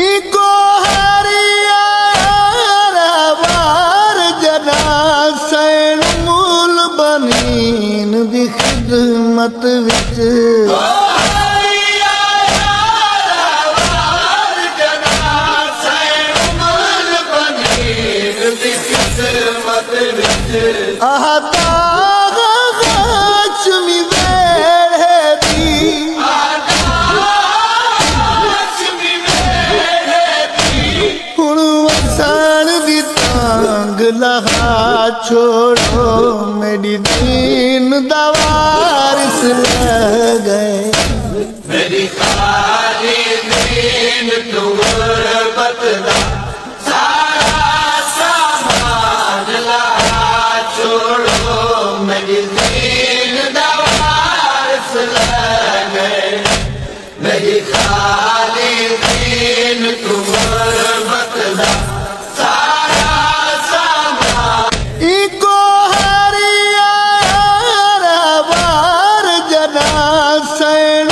eco हरियार जना San मूल बनीन दी खिदमत विच लक्ष्मी वेड़े दी हुण वसान दी तांग लहा छोड़ो मेरी दीन दा वारिस लह गए मेरी खाली दीन तुम बतला मेरी दीन दवारिस लगे मेरी खाली दीन तुम बतला सारा सामान इको हरियार जना सैन